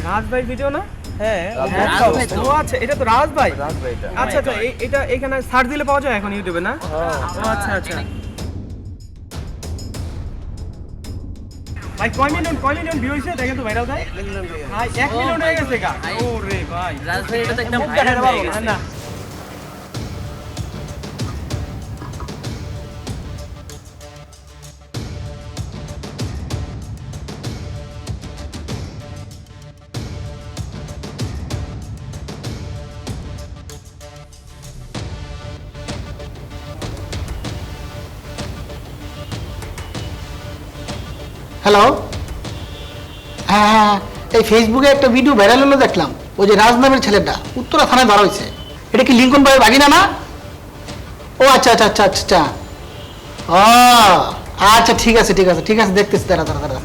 রাজ ভাই ভিডিও না? হ্যাঁ ও আচ্ছা, এটা তো রাজ ভাই। এটা আচ্ছা আচ্ছা, এটা এখানে সার্চ দিলে পাওয়া যায় এখন ইউটিউবে না? ও আচ্ছা আচ্ছা। ভাই কয় মিলিয়ন ভিউ হইছে দেখেন তো ভাইরাল ভাই? ভাই 1 মিলিয়ন হয়ে গেছে গা। ওরে ভাই রাজ ভাই এটা তো একদম ভাইরাল হয়ে গেছে। না হ্যালো, হ্যাঁ হ্যাঁ, এই ফেসবুকে একটা ভিডিও ভাইরাল হলো দেখলাম, ওই যে রাজ নামের ছেলেটা উত্তরা থানায় ধরা হয়েছে। এটা কি লিঙ্কন ভাইয়ের বাগিনা না? ও আচ্ছা আচ্ছা আচ্ছা আচ্ছা, ও আচ্ছা, ঠিক আছে ঠিক আছে ঠিক আছে, দেখতেছি, দাঁড়া দাঁড়া দাঁড়া।